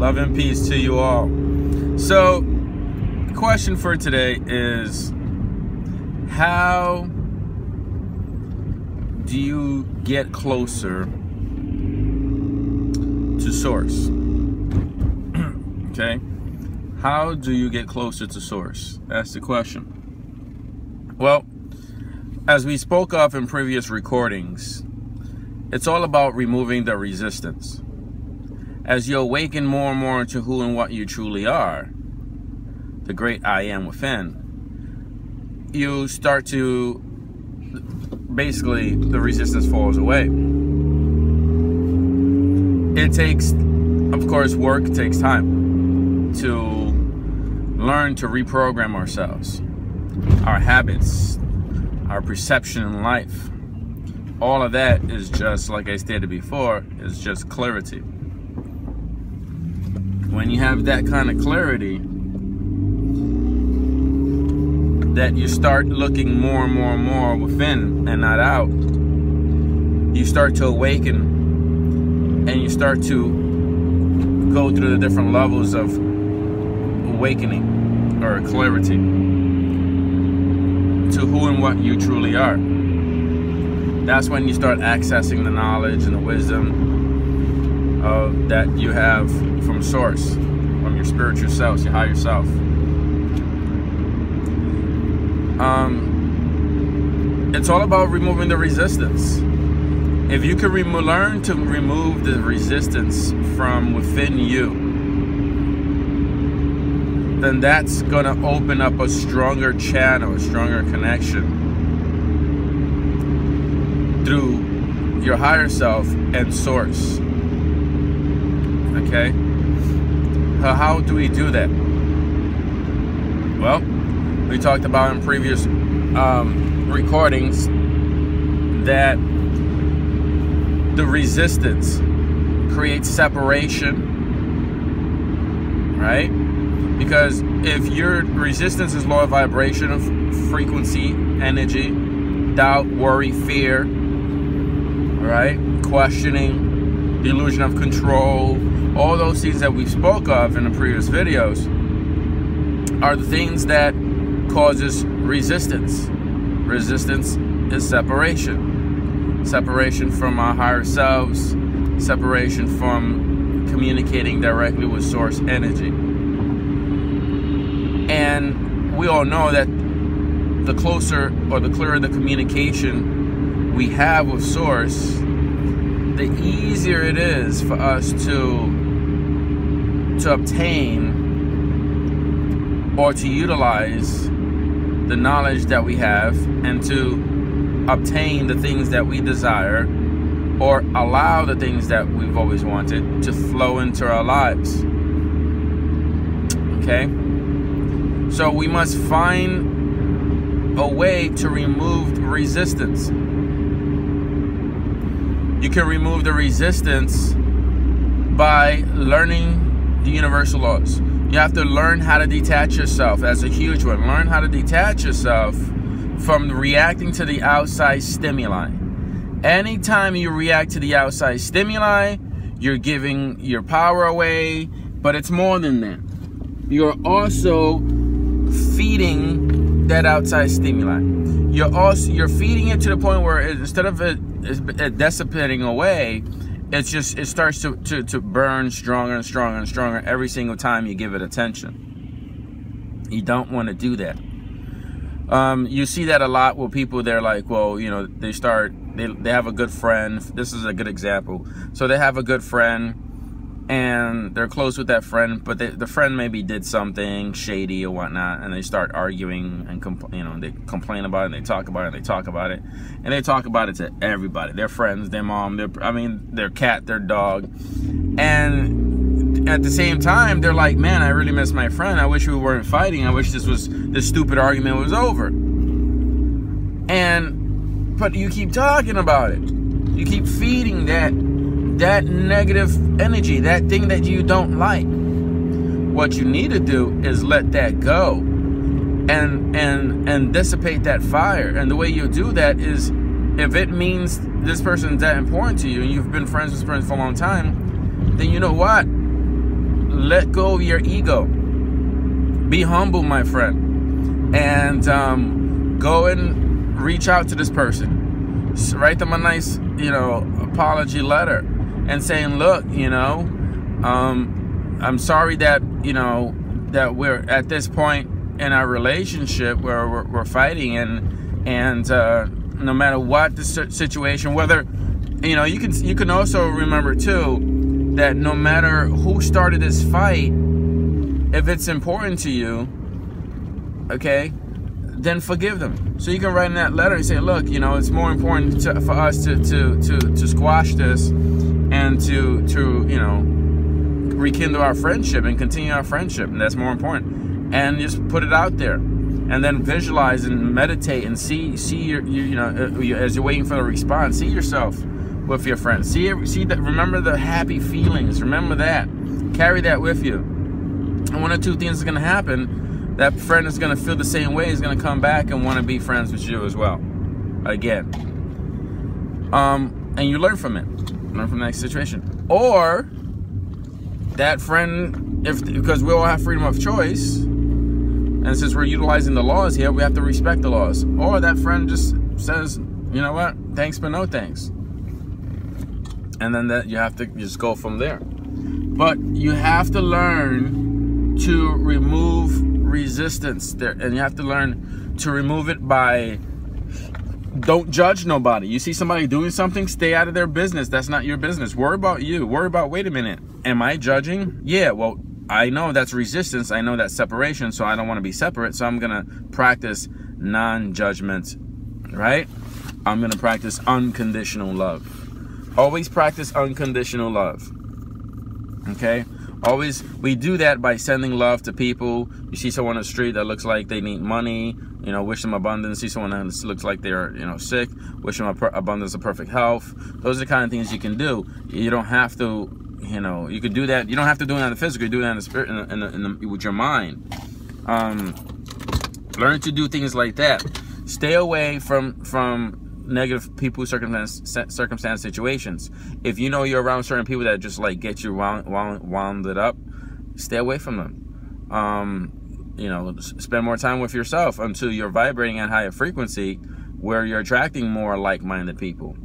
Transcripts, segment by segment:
Love and peace to you all. So, the question for today is, how do you get closer to Source? Okay? How do you get closer to Source? That's the question. Well, as we spoke of in previous recordings, it's all about removing the resistance. As you awaken more and more into who and what you truly are, the great I am within, you start to, basically, the resistance falls away. It takes, of course, work, it takes time to learn to reprogram ourselves, our habits, our perception in life. All of that is just, like I stated before, is just clarity. When you have that kind of clarity, that you start looking more and more and more within and not out, you start to awaken, and you start to go through the different levels of awakening or clarity to who and what you truly are. That's when you start accessing the knowledge and the wisdom that you have from Source, from your spiritual self, your higher self. It's all about removing the resistance. If you can learn to remove the resistance from within you, then that's going to open up a stronger channel, a stronger connection through your higher self and Source. Okay? How do we do that? Well, we talked about in previous recordings that the resistance creates separation, right? Because if your resistance is lower vibration of frequency, energy, doubt, worry, fear, right? Questioning, the illusion of control, all those things that we spoke of in the previous videos are the things that causes resistance. Resistance is separation. Separation from our higher selves, separation from communicating directly with Source energy. And we all know that the closer or the clearer the communication we have with Source, the easier it is for us to obtain or to utilize the knowledge that we have and to obtain the things that we desire, or allow the things that we've always wanted to flow into our lives. Okay? So we must find a way to remove resistance. You can remove the resistance by learning the universal laws. You have to learn how to detach yourself. That's a huge one. Learn how to detach yourself from reacting to the outside stimuli. Anytime you react to the outside stimuli, you're giving your power away, but it's more than that. You're also feeding that outside stimuli. You're feeding it to the point where instead of it dissipating away, it starts to burn stronger and stronger and stronger every single time you give it attention. You don't want to do that. You see that a lot with people. They're like, well, you know, they have a good friend. This is a good example. So they have a good friend and they're close with that friend, but the friend maybe did something shady or whatnot, and they start arguing and they complain about it, and they talk about it, and they talk about it, and they talk about it to everybody, their friends, their mom, their cat, their dog. And at the same time, they're like, man, I really miss my friend. I wish we weren't fighting. I wish this stupid argument was over. But you keep talking about it. You keep feeding that negative energy, that thing that you don't like. What you need to do is let that go and dissipate that fire. And the way you do that is, if it means this person's that important to you and you've been friends with this person for a long time, then you know what? let go of your ego. Be humble, my friend, and go and reach out to this person. Write them a nice, apology letter, and saying, look, I'm sorry that that we're at this point in our relationship where we're fighting, and no matter what the situation, whether you can also remember too that no matter who started this fight, if it's important to you, okay, then forgive them. So you can write in that letter and say, look, it's more important for us to squash this and to rekindle our friendship and continue our friendship, and that's more important. And just put it out there, and then visualize and meditate and see your as you're waiting for the response, see yourself with your friends. See that. Remember the happy feelings. Remember that. Carry that with you. And one of two things is going to happen. That friend is going to feel the same way. He's going to come back and want to be friends with you as well. Again. And you learn from it. Learn from that situation. Or that friend, because we all have freedom of choice, and since we're utilizing the laws here, we have to respect the laws. Or that friend just says, you know what, thanks but no thanks. And then that you have to just go from there. But you have to learn to remove resistance there, and you have to learn to remove it by, don't judge nobody. You see somebody doing something, stay out of their business. That's not your business. Worry about you. Worry about, wait a minute, am I judging? Yeah, well, I know that's resistance. I know that's separation, so I don't want to be separate. So I'm going to practice non-judgment, right? I'm going to practice unconditional love. Always practice unconditional love, okay? Always, we do that by sending love to people. You see someone on the street that looks like they need money, wish them abundance. See someone that looks like they're, sick, wish them abundance of perfect health. Those are the kind of things you can do. You don't have to, you could do that. You don't have to do it on the physical. You do that in the spirit, with your mind. Learn to do things like that. Stay away from negative people, circumstance situations. If you know you're around certain people that just like get you wounded up, stay away from them. Spend more time with yourself until you're vibrating at higher frequency, where you're attracting more like-minded people.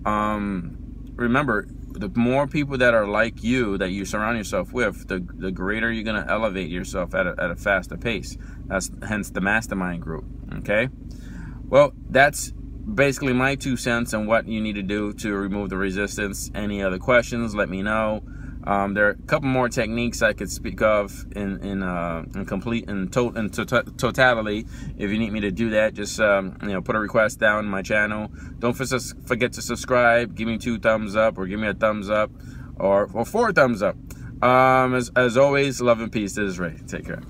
Remember, the more people that are like you that you surround yourself with, the greater you're going to elevate yourself at a faster pace. That's hence the mastermind group. Okay, well, that's basically my 2 cents on what you need to do to remove the resistance. Any other questions, let me know. There are a couple more techniques I could speak of in totality. If you need me to do that, just put a request down in my channel. Don't forget to subscribe. Give me 2 thumbs up, or give me a thumbs up, or 4 thumbs up. As always, love and peace. This is Ray. Take care.